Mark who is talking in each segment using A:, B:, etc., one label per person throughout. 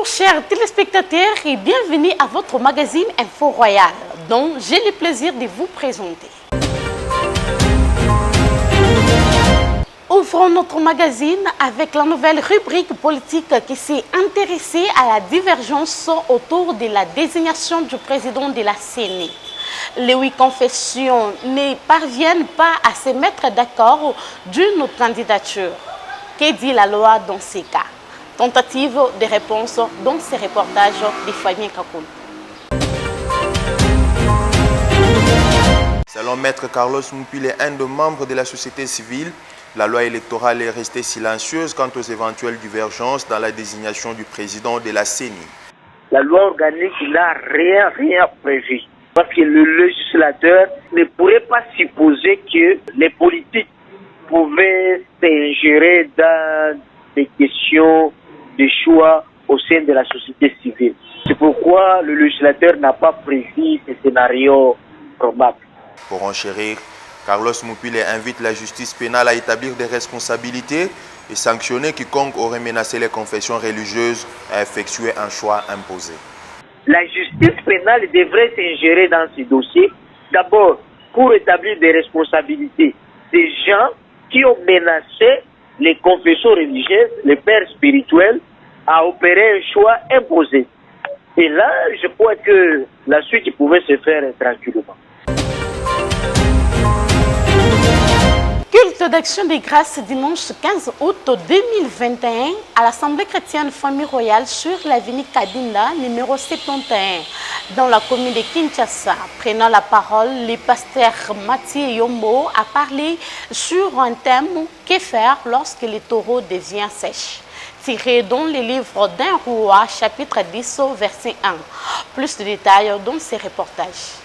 A: Bonjour chers téléspectateurs et bienvenue à votre magazine Info Royal dont j'ai le plaisir de vous présenter. Ouvrons notre magazine avec la nouvelle rubrique politique qui s'est intéressée à la divergence autour de la désignation du président de la CENI. Les 8 confessions ne parviennent pas à se mettre d'accord d'une candidature. Que dit la loi dans ces cas? Tentative de réponse dans ces reportages de Fabien Kakoul.
B: Selon Maître Carlos Moupile, un des membres de la société civile, la loi électorale est restée silencieuse quant aux éventuelles divergences dans la désignation du président de la CENI.
C: La loi organique n'a rien prévu. Parce que le législateur ne pourrait pas supposer que les politiques pouvaient s'ingérer dans des questions de choix au sein de la société civile. C'est pourquoi le législateur n'a pas prévu ce scénario probable.
B: Pour enchérir, Carlos Moupile invite la justice pénale à établir des responsabilités et sanctionner quiconque aurait menacé les confessions religieuses à effectuer un choix imposé.
C: La justice pénale devrait s'ingérer dans ce dossier, d'abord pour établir des responsabilités des gens qui ont menacé les confessions religieuses, les pères spirituels, à opérer un choix imposé. Et là, je crois que la suite pouvait se faire tranquillement.
A: Culte d'action des grâces dimanche 15 août 2021 à l'Assemblée chrétienne Famille Royale sur l'avenue Kadinda, numéro 71, dans la commune de Kinshasa. Prenant la parole, le pasteur Mathieu Yombo a parlé sur un thème « Que faire lorsque le taureau devient sèche ?» tiré dans le livre d'un roi, chapitre 10, verset 1. Plus de détails dans ces reportages.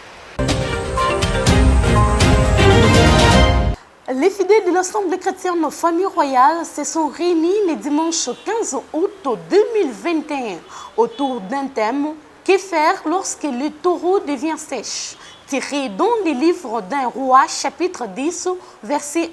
A: Les fidèles de l'Assemblée chrétienne Famille Royale se sont réunis le dimanche 15 août 2021 autour d'un thème « Que faire lorsque le taureau devient sèche ?» tiré dans le livre d'un roi, chapitre 10, verset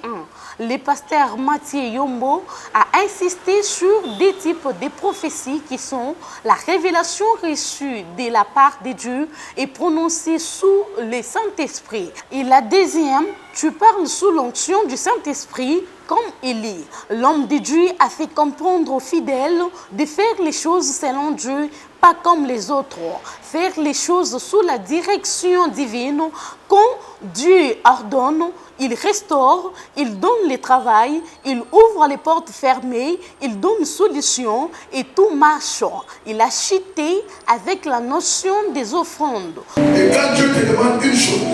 A: 1. Le pasteur Mathieu Yombo a insisté sur deux types de prophéties qui sont la révélation reçue de la part de Dieu et prononcée sous le Saint-Esprit. Et la deuxième, tu parles sous l'onction du Saint-Esprit comme Élie. L'homme de Dieu a fait comprendre aux fidèles de faire les choses selon Dieu, pas comme les autres. Faire les choses sous la direction divine. Quand Dieu ordonne, il restaure, il donne le travail, il ouvre les portes fermées, il donne solution et tout marche. Il a chuté avec la notion des offrandes.
D: Et quand Dieu te demande une chose,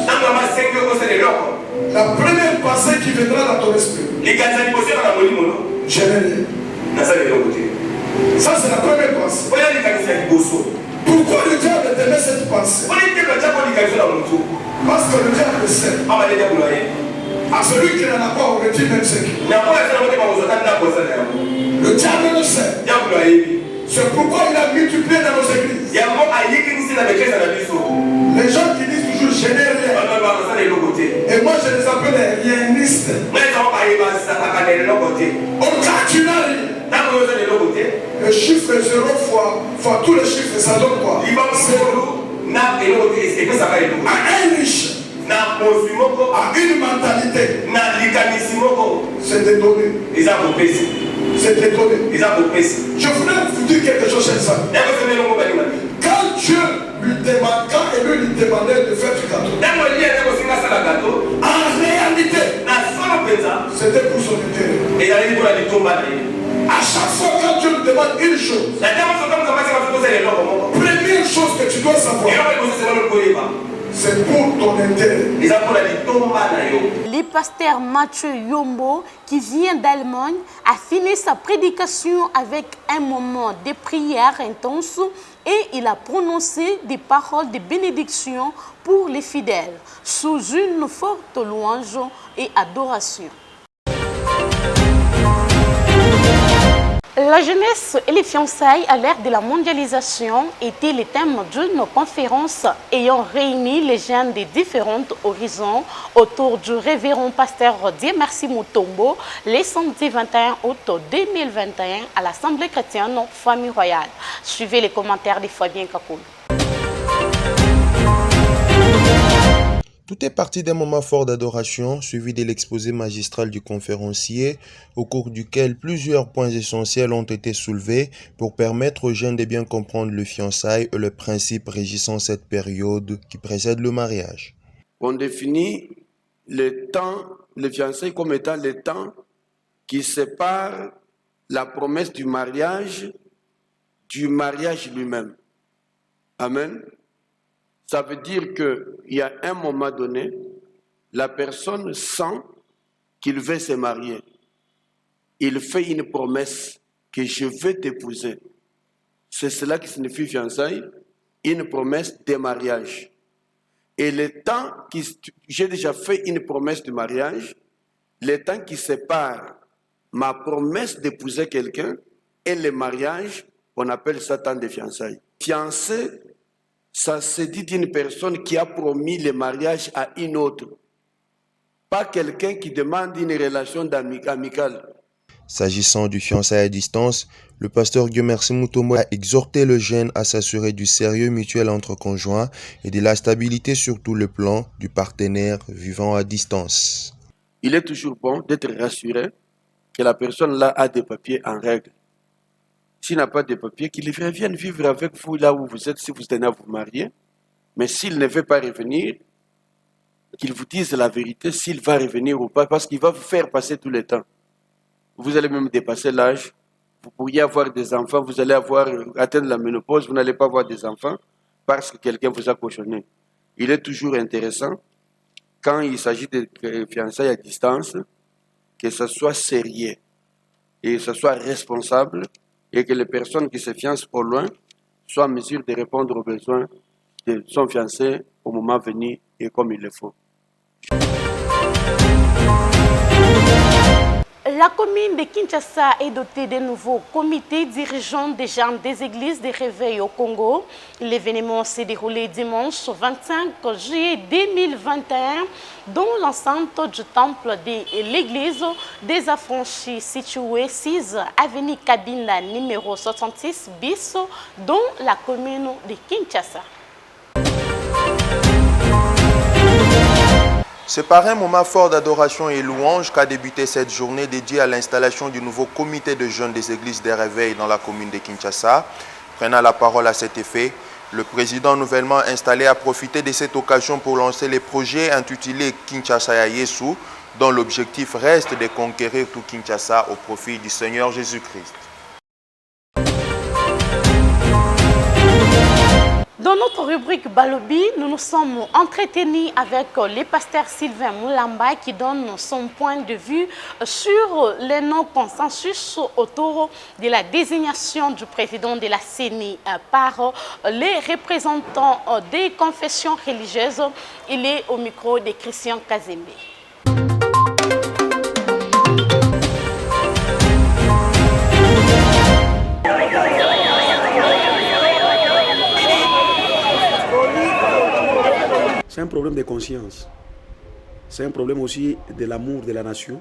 D: la première pensée qui viendra dans ton esprit, je n'ai rien. Ça c'est la première pensée. Pourquoi le diable te met cette pensée? Parce que le diable sait. À celui qui n'en a pas, on retire même ce qu'il a. Le diable le sait. C'est pourquoi il a multiplié dans nos églises. Les gens qui disent toujours je n'ai rien. Et moi je les appelle les riennistes. Quand tu n'as rien, le chiffre 0 fois tous les chiffres, ça donne quoi? 0. À un riche, à une mentalité, c'est détonné. C'est détonné. Je voulais vous dire quelque chose comme ça. Quand Dieu lui demandait de faire du gâteau, en réalité, c'était pour son intérêt. À chaque fois quand Dieu lui demande une chose, première chose que tu dois savoir, c'est pour ton intérêt.
A: Le pasteur Mathieu Yombo, qui vient d'Allemagne, a fini sa prédication avec un moment de prière intense et il a prononcé des paroles de bénédiction pour les fidèles, sous une forte louange et adoration. La jeunesse et les fiançailles à l'ère de la mondialisation étaient les thèmes d'une conférence ayant réuni les jeunes de différents horizons autour du révérend pasteur Dieu Merci Mutombo le samedi 21 août 2021 à l'Assemblée chrétienne Famille Royale. Suivez les commentaires de Fabien Kakoul.
B: Tout est parti d'un moment fort d'adoration, suivi de l'exposé magistral du conférencier, au cours duquel plusieurs points essentiels ont été soulevés pour permettre aux jeunes de bien comprendre le fiançailles et le principe régissant cette période qui précède le mariage.
E: On définit le temps, le fiançailles comme étant le temps qui sépare la promesse du mariage lui-même. Amen. Ça veut dire qu'il y a un moment donné, la personne sent qu'il veut se marier. Il fait une promesse que je vais t'épouser. C'est cela qui signifie fiançailles, une promesse de mariage. Et le temps que j'ai déjà fait une promesse de mariage, le temps qui sépare ma promesse d'épouser quelqu'un et le mariage, on appelle ça temps de fiançailles. Fiancé, ça se dit d'une personne qui a promis le mariage à une autre. Pas quelqu'un qui demande une relation amicale.
B: S'agissant du fiançailles à distance, le pasteur Dieu Merci Mutombo a exhorté le jeune à s'assurer du sérieux mutuel entre conjoints et de la stabilité sur tout le plan du partenaire vivant à distance.
E: Il est toujours bon d'être rassuré que la personne là a des papiers en règle. S'il n'a pas de papiers, qu'il revienne vivre avec vous là où vous êtes si vous tenez à vous marier. Mais s'il ne veut pas revenir, qu'il vous dise la vérité s'il va revenir ou pas, parce qu'il va vous faire passer tout le temps. Vous allez même dépasser l'âge, vous pourriez avoir des enfants, vous allez atteindre la ménopause, vous n'allez pas avoir des enfants parce que quelqu'un vous a cochonné. Il est toujours intéressant, quand il s'agit de fiançailles à distance, que ce soit sérieux et que ce soit responsable, et que les personnes qui se fiancent au loin soient en mesure de répondre aux besoins de son fiancé au moment venu et comme il le faut.
A: La commune de Kinshasa est dotée de nouveaux comités dirigeants des gens des églises de réveil au Congo. L'événement s'est déroulé dimanche 25 juillet 2021 dans l'enceinte du temple de l'église des Affranchis situé 6 avenue Kabila numéro 66 bis dans la commune de Kinshasa.
B: C'est par un moment fort d'adoration et louange qu'a débuté cette journée dédiée à l'installation du nouveau comité de jeunes des églises des réveils dans la commune de Kinshasa. Prenant la parole à cet effet, le président nouvellement installé a profité de cette occasion pour lancer les projets intitulés Kinshasa ya Yesu, dont l'objectif reste de conquérir tout Kinshasa au profit du Seigneur Jésus-Christ.
A: Dans notre rubrique Balobi, nous nous sommes entretenus avec le pasteur Sylvain Moulamba qui donne son point de vue sur les non-consensus autour de la désignation du président de la CENI par les représentants des confessions religieuses. Il est au micro de Christian Kazembe.
F: C'est un problème de conscience. C'est un problème aussi de l'amour de la nation.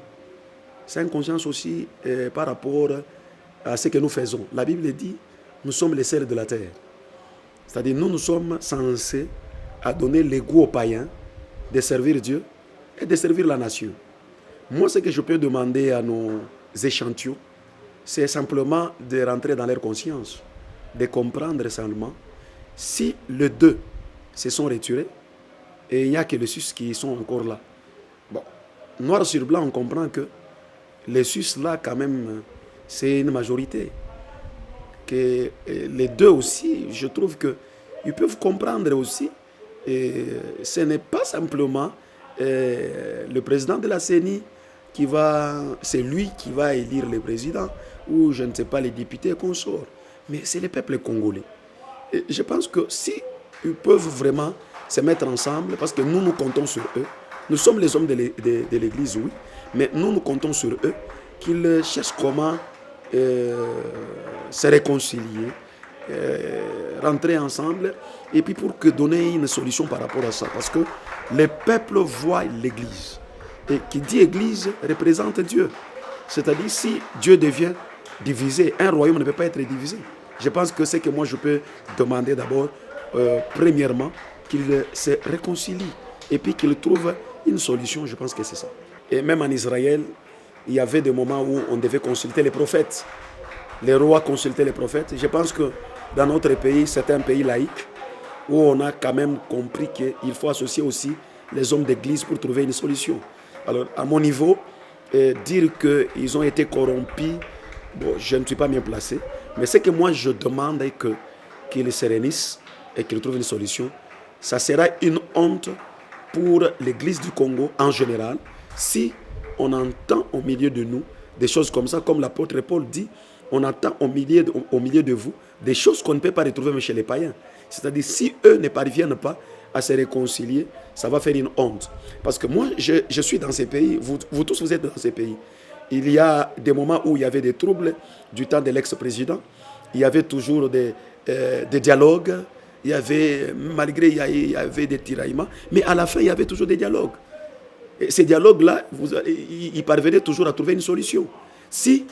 F: C'est une conscience aussi par rapport à ce que nous faisons. La Bible dit, nous sommes les sels de la terre. C'est-à-dire, nous sommes censés à donner le goût aux païens de servir Dieu et de servir la nation. Moi, ce que je peux demander à nos échantillons, c'est simplement de rentrer dans leur conscience, de comprendre seulement si les deux se sont retirés, et il n'y a que les Suisses qui sont encore là. Bon, noir sur blanc, on comprend que les Suisses là, quand même, c'est une majorité. Que les deux aussi, je trouve qu'ils peuvent comprendre aussi. Et ce n'est pas simplement le président de la CENI c'est lui qui va élire le président, ou je ne sais pas, les députés qu'on sort. Mais c'est le peuple congolais. Et je pense que si ils peuvent vraiment se mettre ensemble, parce que nous comptons sur eux. Nous sommes les hommes de l'Église, oui, mais nous comptons sur eux, qu'ils cherchent comment se réconcilier, rentrer ensemble, et puis pour que donner une solution par rapport à ça. Parce que les peuples voient l'Église. Et qui dit Église représente Dieu. C'est-à-dire si Dieu devient divisé, un royaume ne peut pas être divisé. Je pense que c'est que moi je peux demander d'abord, premièrement, qu'il se réconcilie et puis qu'il trouve une solution. Je pense que c'est ça. Et même en Israël, il y avait des moments où on devait consulter les prophètes. Les rois consultaient les prophètes. Je pense que dans notre pays, c'est un pays laïque où on a quand même compris qu'il faut associer aussi les hommes d'église pour trouver une solution. Alors, à mon niveau, dire qu'ils ont été corrompus, bon, je ne suis pas bien placé. Mais ce que moi je demande est qu'ils se réunissent et qu'ils trouvent une solution. Ça sera une honte pour l'église du Congo en général si on entend au milieu de nous des choses comme ça, comme l'apôtre Paul dit, on entend au milieu de vous des choses qu'on ne peut pas retrouver même chez les païens. C'est-à-dire si eux ne parviennent pas à se réconcilier, ça va faire une honte. Parce que moi, je suis dans ces pays, vous tous vous êtes dans ces pays. Il y a des moments où il y avait des troubles du temps de l'ex-président. Il y avait toujours des dialogues. Il y avait, malgré il y avait des tiraillements, mais à la fin, il y avait toujours des dialogues. Et ces dialogues-là, ils parvenaient toujours à trouver une solution. Si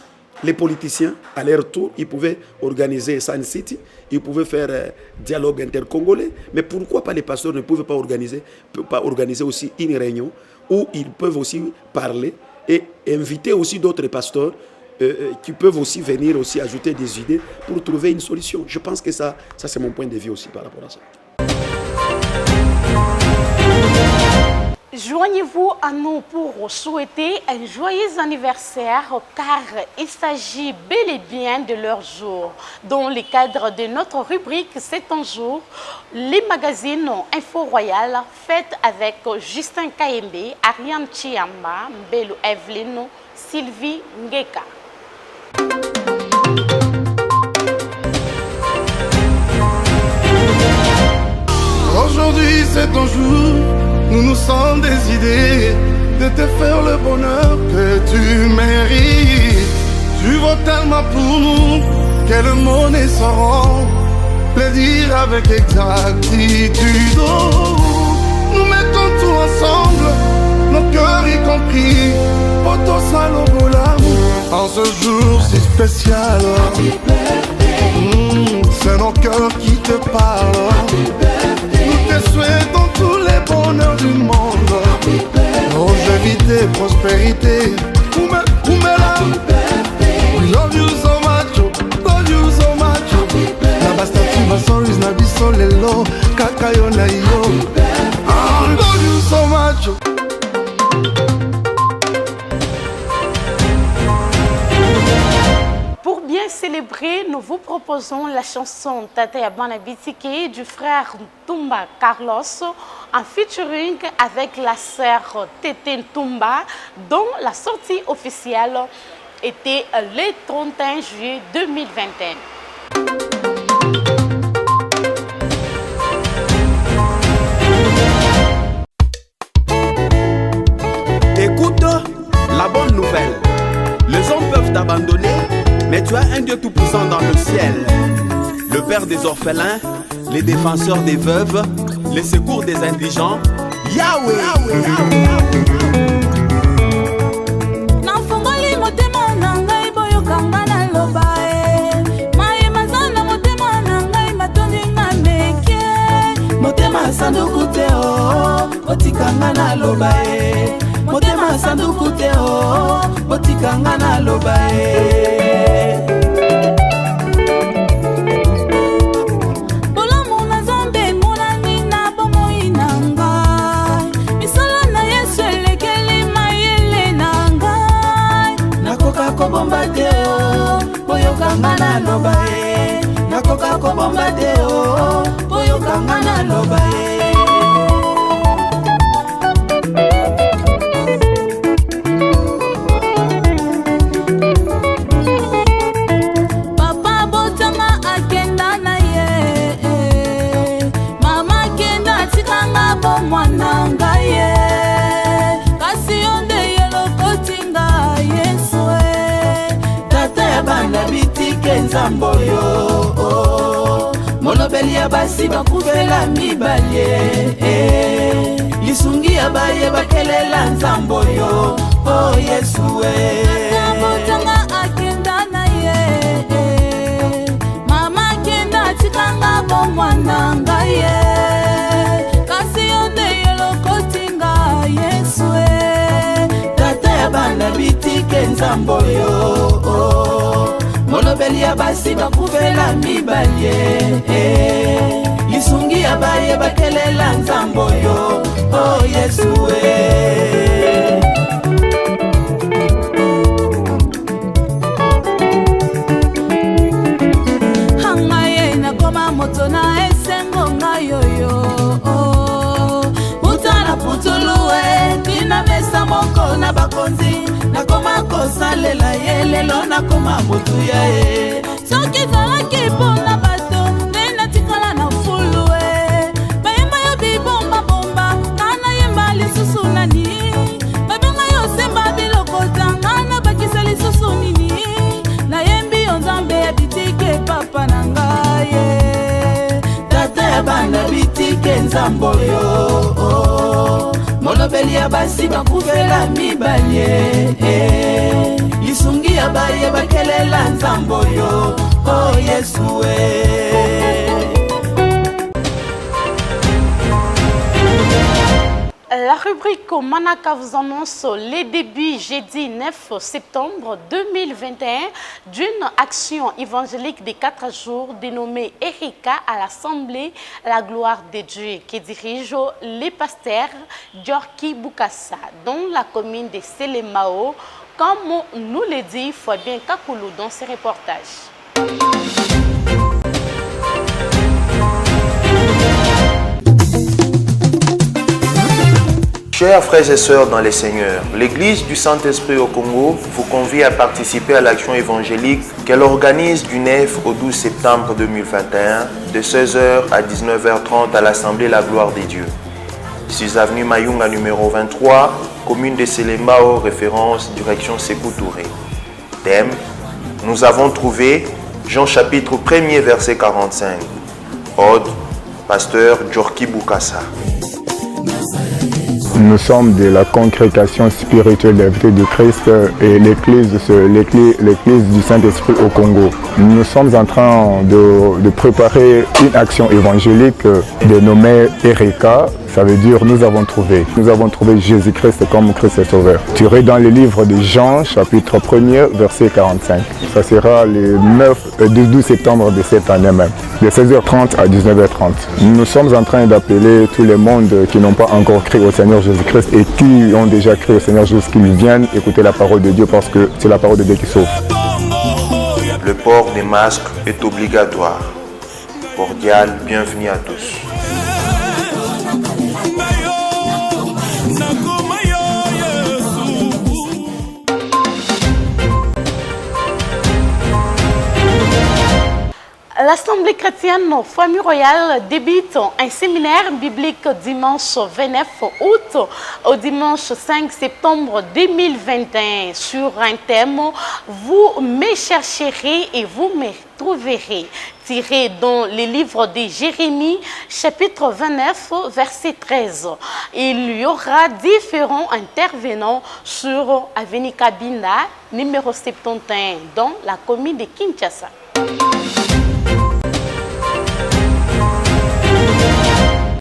F: les politiciens, à leur tour, ils pouvaient organiser Sun City, ils pouvaient faire dialogue intercongolais, mais pourquoi pas les pasteurs ne pouvaient pas organiser aussi une réunion où ils peuvent aussi parler et inviter aussi d'autres pasteurs qui peuvent aussi venir aussi ajouter des idées pour trouver une solution. Je pense que ça c'est mon point de vue aussi par rapport à ça.
A: Joignez-vous à nous pour souhaiter un joyeux anniversaire car il s'agit bel et bien de leur jour. Dans le cadre de notre rubrique C'est un jour, les magazines Info Royal fêtent avec Justin Kayembe, Ariane Chiamba, Mbelu Evelyn, Sylvie Ngeka.
G: Aujourd'hui c'est ton jour, nous nous sommes décidés de te faire le bonheur que tu mérites. Tu vaux tellement pour nous que le mot ne saura le dire avec exactitude. Nous mettons tout ensemble, nos cœurs y compris, pour tous en ce jour si spécial. C'est nos cœurs qui te parlent. Nous te souhaitons tous les bonheurs du monde. Longévité, prospérité. We love you so much, love you so much. Na bastatu basoris na biso lelo kaka yo na yo. Love you so much.
A: Pour bien célébrer, nous vous proposons la chanson Tate Yabana Bitike du frère Tumba Carlos en featuring avec la sœur Tété Tumba, dont la sortie officielle était le 31 juillet 2021.
E: Écoute la bonne nouvelle. Les hommes peuvent t'abandonner, mais tu as un Dieu tout-puissant dans le ciel. Le Père des orphelins, les défenseurs des veuves, les secours des indigents. Yahweh,
H: otikanga na loba e motema sanduku te o otikanga na loba e bolamu na zambe molani na bomoi na ngai misala na Yesu elekeli mayele na ngai nakoka kobomba te o boyokanga na loba e nakoka kobomba te o boyokanga na loba e Nzamboyo molobeli ya basi bakufela mibale lisungi ya baye bakelela Nzamboyo oh Yesu Nzambotanga akenda na ye mama kenda tikanga bomwana ngaye kasi yonde yolokotinga Yesu tata ya bana bitike Nzamboyo molobeli ya basi bakufela mibale lisungi ya baye bakelela Nzamboyo oh Yesu hangaye nakoma moto na esengo ngayoyo utala putuluwe tina mesa moko na bakonzi nakoma kosalela ye lelo nakoma motu ya ye soki zalaki mpona bato nde natikala na fulu bayemba yo bibombabomba ngana yemba lisusu nani babenga yo semba bilokota ngana bakisa lisusu nini nayembi yo Nzambe ya bitike papa na ngaye tata ya bana bitike Nzamboyo molobeli ya basi bakufela mibale lisungi ya baye bakelela Nzamboyo oh Yesu
A: La rubrique Manaka vous annonce les débuts jeudi 9 septembre 2021 d'une action évangélique de 4 jours dénommée Erika à l'Assemblée La Gloire de Dieu qui dirige les pasteurs Djorki Bukassa dans la commune de Selemao, comme nous le dit Fabien Kakoulou dans ses reportages.
B: Chers frères et sœurs dans les Seigneurs, l'Église du Saint-Esprit au Congo vous convie à participer à l'action évangélique qu'elle organise du 9 au 12 septembre 2021 de 16h à 19h30 à l'Assemblée La Gloire des Dieux. 6 avenue Mayunga numéro 23, commune de Selemao, référence direction Sékou Touré. Thème, nous avons trouvé Jean chapitre 1er verset 45. Ode, pasteur Djorki Bukassa.
I: Nous sommes de la congrégation spirituelle des Vêtements du Christ et l'église du Saint-Esprit au Congo. Nous sommes en train de préparer une action évangélique dénommée Erika. Ça veut dire nous avons trouvé Jésus-Christ comme Christ Sauveur. Tiré dans le livre de Jean, chapitre 1er, verset 45. Ça sera le 12 septembre de cette année même, de 16h30 à 19h30. Nous sommes en train d'appeler tout le monde qui n'ont pas encore cru au Seigneur Jésus-Christ et qui ont déjà cru au Seigneur Jésus, qu'ils viennent écouter la parole de Dieu parce que c'est la parole de Dieu qui sauve.
B: Le port des masques est obligatoire. Cordial, bienvenue à tous.
A: L'Assemblée chrétienne Famille Royale débute un séminaire biblique dimanche 29 août au dimanche 5 septembre 2021 sur un thème « Vous me chercherez et vous me trouverez » tiré dans le livre de Jérémie, chapitre 29, verset 13. Il y aura différents intervenants sur Avenue Kabinda, numéro 71, dans la commune de Kinshasa.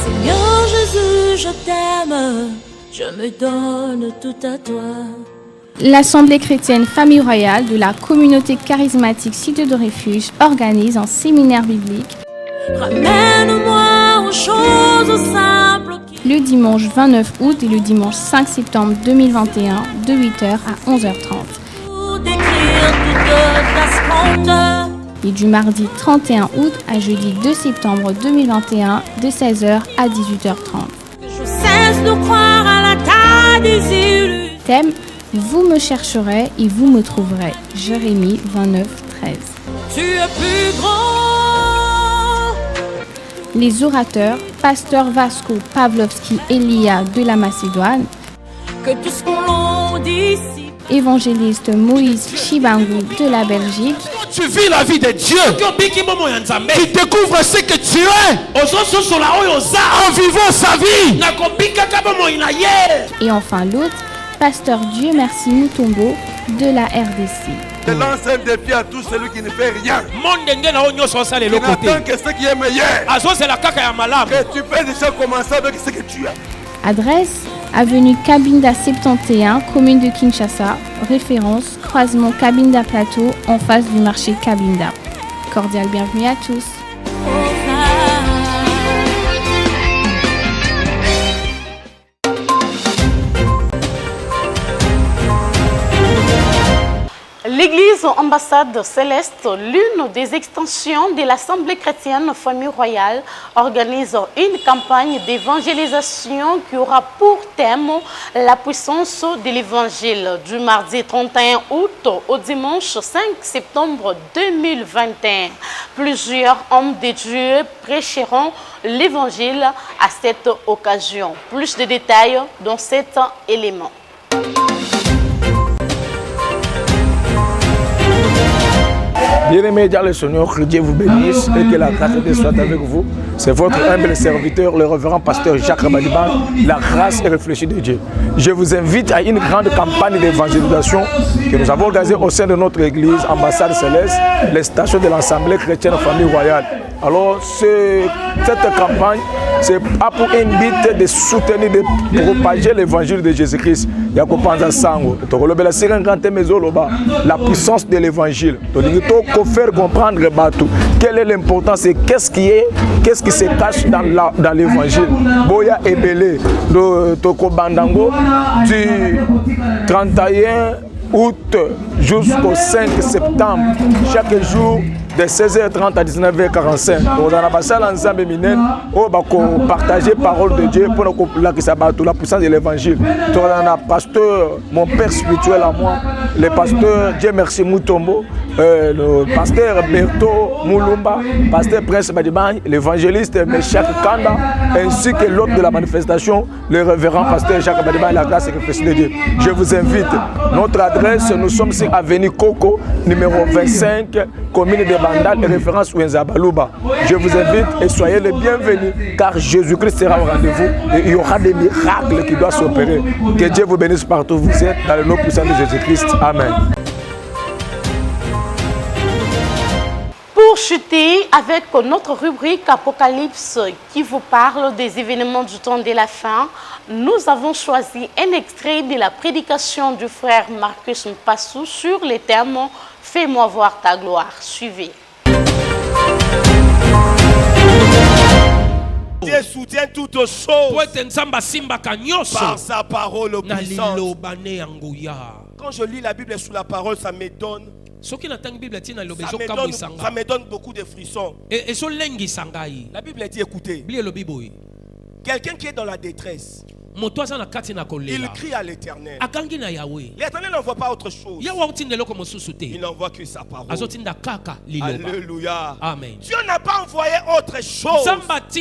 H: Seigneur Jésus, je t'aime, je me donne tout à toi.
J: L'Assemblée chrétienne Famille Royale de la communauté charismatique Cité de Refuge organise un séminaire biblique
H: Ramène-moi aux choses simples
J: le dimanche 29 août et le dimanche 5 septembre 2021 de 8h à 11h30. Et du mardi 31 août à jeudi 2 septembre 2021 de 16h à 18h30.
H: Je cesse de croire à la ta désillusion.
J: Thème: vous me chercherez et vous me trouverez. Jérémie 29, 13.
H: Tu es plus grand.
J: Les orateurs, pasteur Vasco Pavlovski Elia de la Macédoine,
H: Que tout ce qu'on l'on dit ici.
J: évangéliste Moïse Chibangu de la Belgique,
E: tu vis la vie de Dieu, tu découvres ce que tu es en vivant sa vie.
J: Et enfin l'autre, pasteur Dieu Merci Mutombo de la RDC.
K: Je lance un défi à tout celui qui ne fait rien. Qui n'attend que ce qui est meilleur. Que tu peux déjà commencer avec ce que tu as.
J: Adresse avenue Cabinda 71, commune de Kinshasa. Référence croisement Cabinda Plateau en face du marché Cabinda. Cordial bienvenue à tous.
A: L'église Ambassade Céleste, l'une des extensions de l'Assemblée chrétienne Famille Royale, organise une campagne d'évangélisation qui aura pour thème la puissance de l'évangile du mardi 31 août au dimanche 5 septembre 2021. Plusieurs hommes de Dieu prêcheront l'évangile à cette occasion. Plus de détails dans cet élément.
L: Bien-aimés dans le Seigneur, que Dieu vous bénisse et que la grâce de Dieu soit avec vous. C'est votre humble serviteur, le révérend pasteur Jacques Rabadiban, la grâce et réfléchie de Dieu. Je vous invite à une grande campagne d'évangélisation que nous avons organisée au sein de notre église, Ambassade Céleste, les stations de l'Assemblée chrétienne Famille Royale. Alors, cette campagne, c'est pour un but de soutenir, de propager l'évangile de Jésus-Christ. La puissance de l'évangile. Il faut faire comprendre quelle est l'importance et qu'est-ce qui se cache dans l'évangile. Boya et Belé, le Toko Bandango, du 31 août jusqu'au 5 septembre, chaque jour de 16h30 à 19h45. Nous allons ensemble partager la parole de Dieu pour la puissance de l'évangile. Nous avons pasteur, mon père spirituel à moi, le pasteur Dieu Merci Mutombo, le pasteur Berto Moulumba, pasteur Prince Badiban, l'évangéliste Meshach Kanda, ainsi que l'hôte de la manifestation, le révérend pasteur Jacques Badiban, la grâce et le Christ de Dieu. Je vous invite. Notre adresse, nous sommes sur avenue Coco, numéro 25, commune de Bandal, référence Ouenzabalouba. Je vous invite et soyez les bienvenus, car Jésus-Christ sera au rendez-vous et il y aura des miracles qui doivent s'opérer. Que Dieu vous bénisse partout où vous êtes, dans le nom puissant de Jésus-Christ. Amen.
A: Pour chuter avec notre rubrique Apocalypse qui vous parle des événements du temps de la fin, nous avons choisi un extrait de la prédication du frère Marcus Mpassou sur les thèmes « Fais-moi voir ta gloire ». Suivez.
K: Dieu soutient toutes choses par sa parole puissante. Quand je lis la Bible sous la parole, ça me donne beaucoup de frissons. La Bible dit, écoutez, quelqu'un qui est dans la détresse, il crie à l'Éternel. L'Éternel n'envoie pas autre chose. Il n'envoie que sa parole. Alléluia.
E: Amen.
K: Dieu n'a pas envoyé autre chose. Parce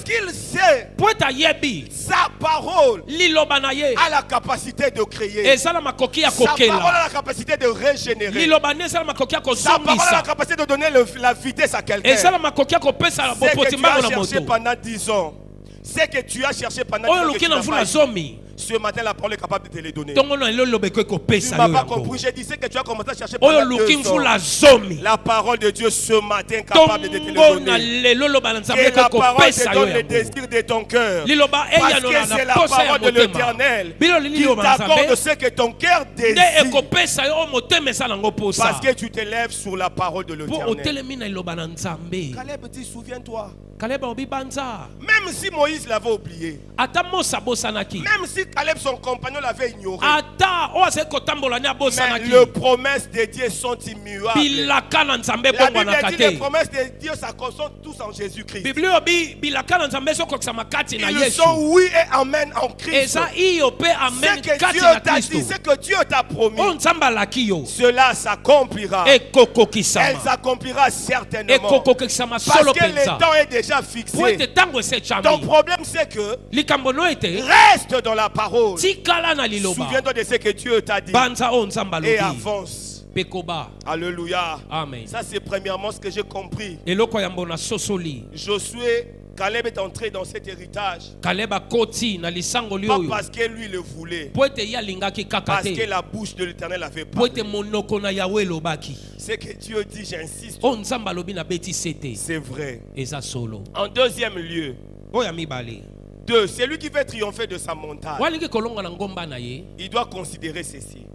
K: qu'il sait sa parole a la capacité de créer. Sa parole a la capacité de régénérer. Sa parole a la capacité de donner la vitesse à quelqu'un. C'est que tu as cherché pendant 10 ans. C'est que tu as cherché pendant 10 ans. Ce matin, la parole est capable de te les donner. Tu ne m'as pas compris. J'ai dit que tu as commencé à chercher pendant 2 ans. La parole de Dieu ce matin est capable de te les donner. Et la parole te donne le désir de ton cœur. Parce que c'est la parole de l'Éternel qui t'accorde ce que ton cœur désire. Parce que tu t'élèves sur la parole de l'Éternel. Caleb dit, souviens-toi. Même si Moïse l'avait oublié, même si Caleb son compagnon l'avait ignoré, mais les promesses de Dieu sont immuables. La Bible dit les promesses de Dieu s'accordent tous en Jésus-Christ. Ils sont oui et amen en Christ. Ce que Dieu t'a dit, ce que Dieu t'a promis, cela s'accomplira. Elle s'accomplira certainement. Parce que le temps est déjà fixé. Ton problème c'est que reste dans la parole. Souviens-toi de ce que Dieu t'a dit et avance. Alléluia.
M: Amen.
K: Ça c'est premièrement ce que j'ai compris.
M: Josué,
K: Caleb est entré dans cet héritage.
M: Pas
K: parce que lui le voulait. Parce que la bouche de l'Éternel avait parlé. Ce que Dieu dit, j'insiste. C'est vrai. En deuxième lieu, c'est lui qui veut triompher de sa montagne. Il doit considérer ceci.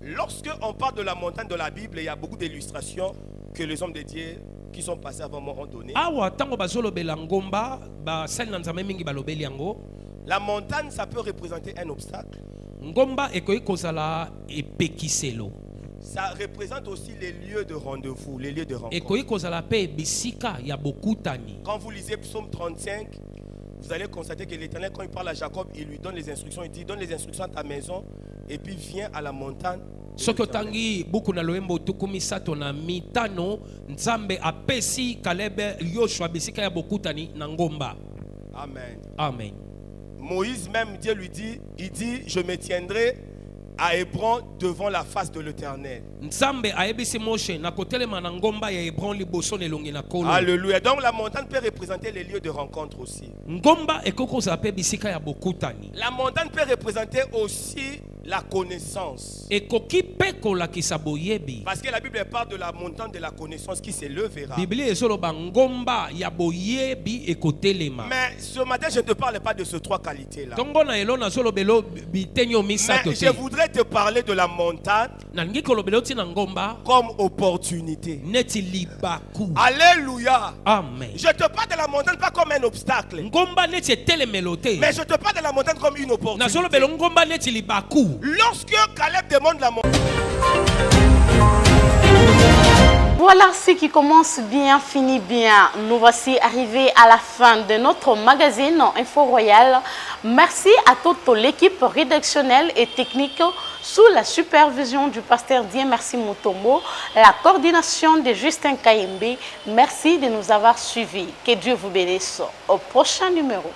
K: Lorsque on parle de la montagne de la Bible, il y a beaucoup d'illustrations que les hommes de Dieu qui sont passés avant moi ont donné. La montagne, ça peut représenter un obstacle. Ça représente aussi les lieux de rendez-vous, les lieux de rencontre. Quand vous lisez Psaume 35, vous allez constater que l'Éternel, quand il parle à Jacob, il lui donne les instructions. Il dit, donne les instructions à ta maison et puis viens à la montagne.
M: Sokotangi buku na loembo tukumi sato na mitano nzambe apesi Caleb Yoshua bisika ya bokutani na ngomba.
K: Amen.
M: Amen.
K: Moïse même, Dieu lui dit, il dit, je me tiendrai à Hébron devant la face de l'Éternel. Alléluia. Donc la montagne peut représenter les lieux de rencontre aussi. La montagne peut représenter aussi la connaissance. Parce que la Bible parle de la montagne de la connaissance qui s'élèvera. Mais ce matin, je ne te parle pas de ces trois qualités-là. Mais je voudrais te parler de la montagne comme opportunité. Alléluia.
M: Amen.
K: Je te parle de la montagne pas comme un obstacle. Mais je te parle de la montagne comme une opportunité. Lorsque Caleb demande la montagne.
A: Voilà, ce qui commence bien, finit bien. Nous voici arrivés à la fin de notre magazine Info Royal. Merci à toute l'équipe rédactionnelle et technique sous la supervision du pasteur Dien Merci Mutombo, la coordination de Justin Kayembe. Merci de nous avoir suivis. Que Dieu vous bénisse. Au prochain numéro.